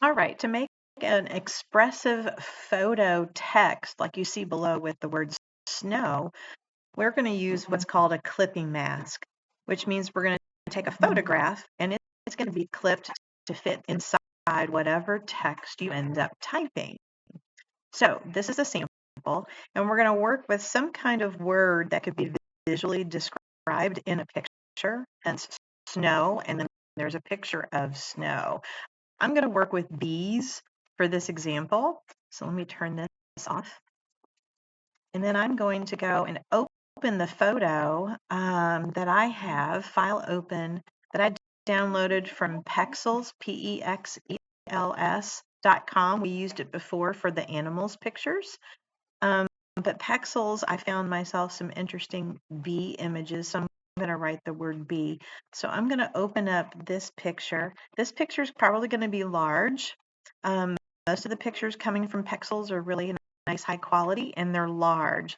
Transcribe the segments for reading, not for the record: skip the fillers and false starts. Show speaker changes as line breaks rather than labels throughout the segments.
All right, to make an expressive photo text like you see below with the word snow, we're going to use what's called a clipping mask, which means we're going to take a photograph and it's going to be clipped to fit inside whatever text you end up typing. So this is a sample, and we're going to work with some kind of word that could be visually described in a picture, hence snow, and then there's a picture of snow. I'm going to work with bees for this example. So let me turn this off. And then I'm going to go and open the photo that I have, file open, that I downloaded from Pexels, Pexels.com. We used it before for the animals pictures. But Pexels, I found myself some interesting bee images. So I'm going to write the word bee. So I'm going to open up this picture. This picture is probably going to be large. Most of the pictures coming from Pexels are really nice, high quality, and they're large.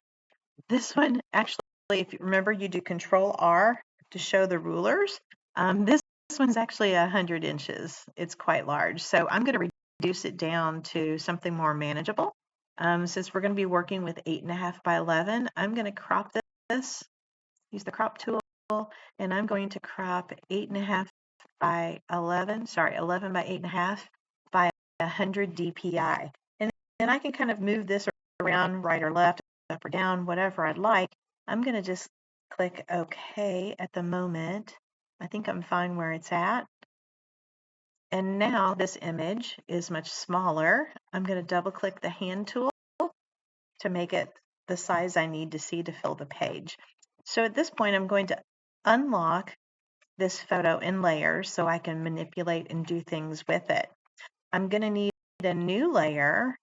This one, actually, if you remember, you do Control R to show the rulers. This one's actually 100 inches. It's quite large. So I'm going to reduce it down to something more manageable. Since we're going to be working with 8.5 by 11, I'm going to crop this, use the crop tool, and I'm going to crop 8.5 by 11, sorry, 11 by 8.5 by 100 dpi. And then I can kind of move this around right or left, up or down, whatever I'd like. I'm going to just click OK at the moment. I think I'm fine where it's at. And now this image is much smaller. I'm going to double click the hand tool to make it the size I need to see to fill the page. So at this point, I'm going to unlock this photo in layers so I can manipulate and do things with it. I'm going to need a new layer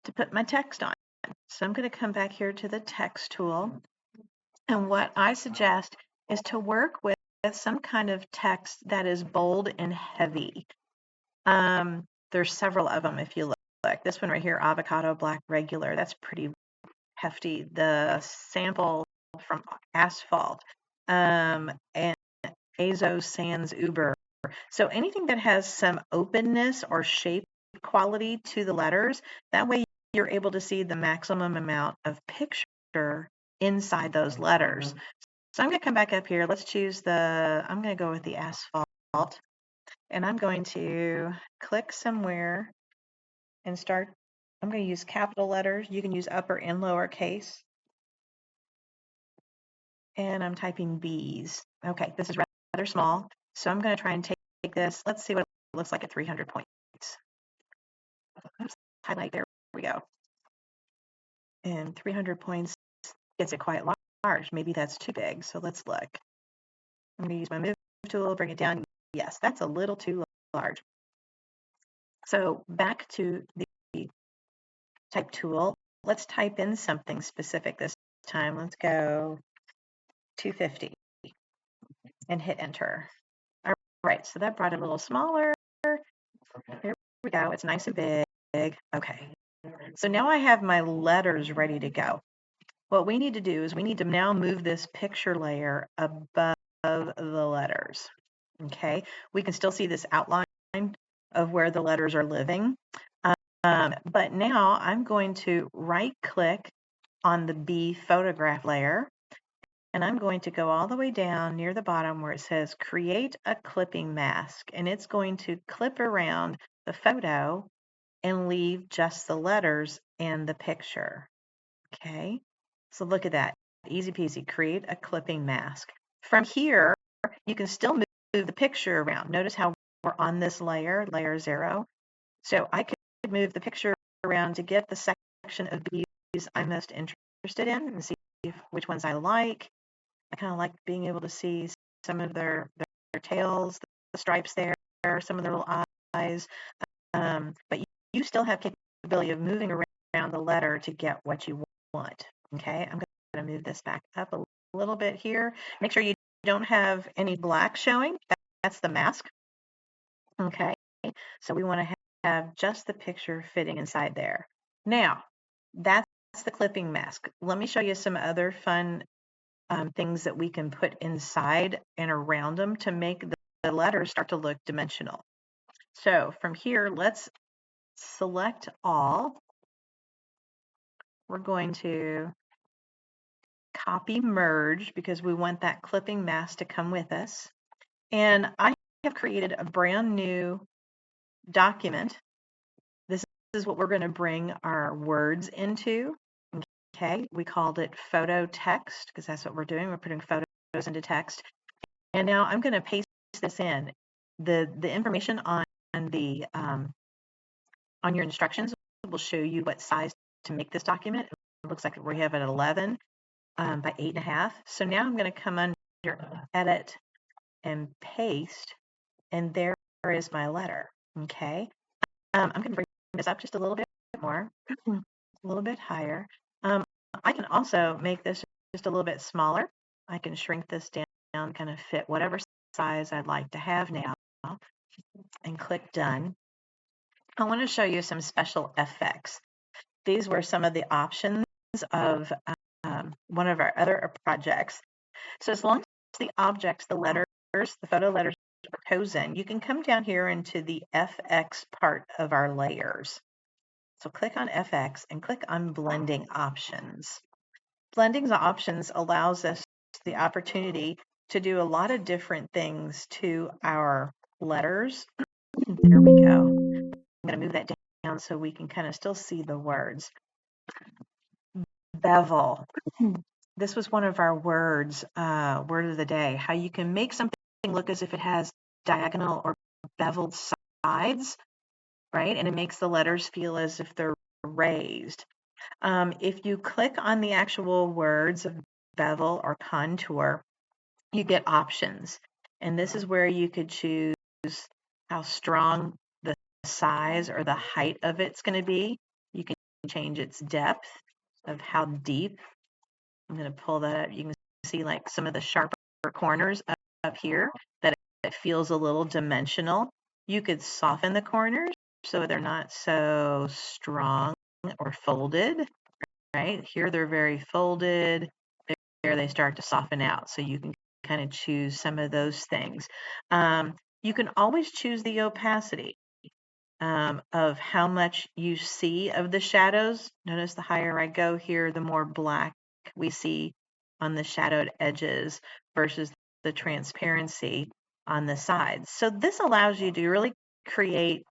to put my text on. So I'm going to come back here to the text tool. And what I suggest is to work with some kind of text that is bold and heavy. There's several of them if you look. This one right here, avocado black regular, that's pretty hefty. The sample from asphalt and Azo Sans Uber. So anything that has some openness or shape quality to the letters, that way you're able to see the maximum amount of picture inside those letters. So I'm going to come back up here. Let's choose I'm going to go with the asphalt, and I'm going to click somewhere and start. I'm going to use capital letters. You can use upper and lower case. And I'm typing bees. Okay, this is rather small, so I'm going to try and take this. Let's see what it looks like at 300 points. Oops, highlight, there we go. And 300 points gets it quite large. Maybe that's too big, so let's look. I'm going to use my move tool, bring it down. Yes, that's a little too large. So back to the type tool. Let's type in something specific this time. Let's go 250 and hit enter. All right, so that brought it a little smaller. There we go. It's nice and big. Okay. So now I have my letters ready to go. What we need to do is we need to now move this picture layer above the letters. Okay. We can still see this outline of where the letters are living. But now I'm going to right click on the B photograph layer, and I'm going to go all the way down near the bottom where it says create a clipping mask, and it's going to clip around the photo and leave just the letters and the picture. Okay, so look at that. Easy peasy, create a clipping mask. From here, you can still move the picture around. Notice how we're on this layer 0. So I could move the picture around to get the section of bees I'm most interested in and see which ones I like. I kind of like being able to see some of their tails, the stripes there, some of their little eyes. But you still have capability of moving around the letter to get what you want. Okay, I'm going to move this back up a little bit here. Make sure you don't have any black showing. That's the mask. Okay, so we want to have just the picture fitting inside there. Now, that's the clipping mask. Let me show you some other fun things that we can put inside and around them to make the letters start to look dimensional. So from here, let's select all. We're going to copy merge because we want that clipping mask to come with us. And I have created a brand new document. This is what we're going to bring our words into. Okay, we called it photo text because that's what we're doing. We're putting photos into text. And now I'm going to paste this in. The information on the on your instructions will show you what size to make this document. It looks like we have an 11 by 8.5. So now I'm going to come under edit and paste, and there is my letter. Okay, I'm going to bring this up just a little bit more, a little bit higher. I can also make this just a little bit smaller. I can shrink this down, kind of fit whatever size I'd like to have now, and click done. I want to show you some special effects. These were some of the options of one of our other projects. So as long as the objects, the letters, the photo letters are chosen, you can come down here into the FX part of our layers. So click on FX and click on blending options. Blending options allows us the opportunity to do a lot of different things to our letters. There we go. I'm going to move that down so we can kind of still see the words. Bevel. This was one of our words, word of the day, how you can make something look as if it has diagonal or beveled sides, right? And it makes the letters feel as if they're raised. If you click on the actual words of bevel or contour, you get options. And this is where you could choose how strong the size or the height of it's going to be. You can change its depth of how deep. I'm going to pull that up. You can see like some of the sharper corners up here that it feels a little dimensional. You could soften the corners so they're not so strong or folded, right? Here they're very folded. There they start to soften out. So you can kind of choose some of those things. You can always choose the opacity of how much you see of the shadows. Notice the higher I go here, the more black we see on the shadowed edges versus the transparency on the sides. So this allows you to really create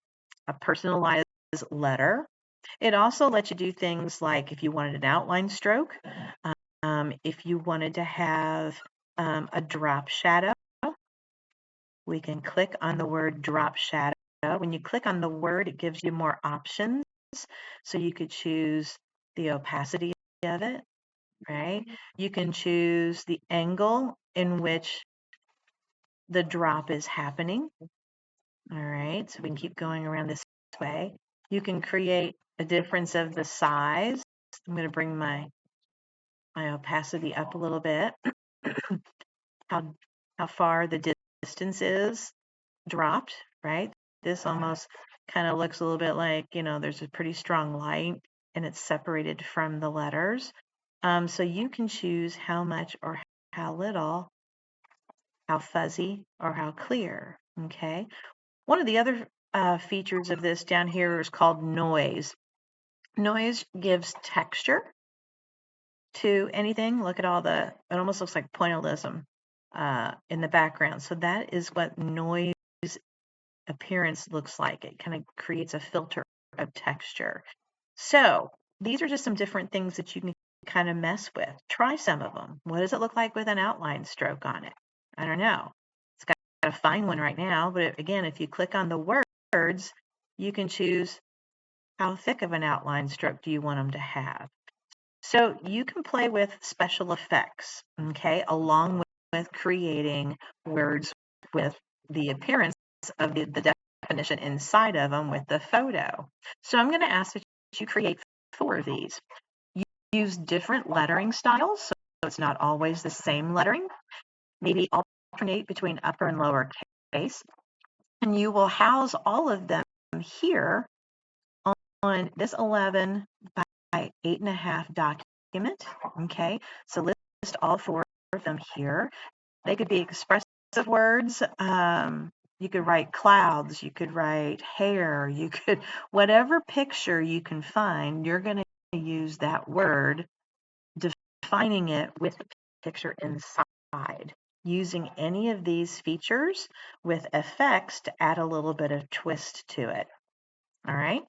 a personalized letter. It also lets you do things like if you wanted an outline stroke, if you wanted to have a drop shadow, we can click on the word drop shadow. When you click on the word, it gives you more options. So you could choose the opacity of it, right? You can choose the angle in which the drop is happening. All right, so we can keep going around this way. You can create a difference of the size. I'm going to bring my opacity up a little bit. how far the distance is dropped, right? This almost kind of looks a little bit like, there's a pretty strong light and it's separated from the letters. So you can choose how much or how little, how fuzzy or how clear, okay? One of the other features of this down here is called noise. Noise gives texture to anything. Look at it almost looks like pointillism in the background. So that is what noise appearance looks like. It kind of creates a filter of texture. So these are just some different things that you can kind of mess with. Try some of them. What does it look like with an outline stroke on it? I don't know. It's got a fine one right now, but again, if you click on the words, you can choose how thick of an outline stroke do you want them to have. So you can play with special effects, okay, along with creating words with the appearance of the definition inside of them with the photo. So I'm going to ask that you create 4 of these. You use different lettering styles, so it's not always the same lettering. Maybe alternate between upper and lower case. And you will house all of them here on this 11 by 8.5 document. Okay, so list all 4 of them here. They could be expressive words. You could write clouds, you could write hair, you could, whatever picture you can find, you're going to use that word, defining it with the picture inside, using any of these features with effects to add a little bit of twist to it. All right.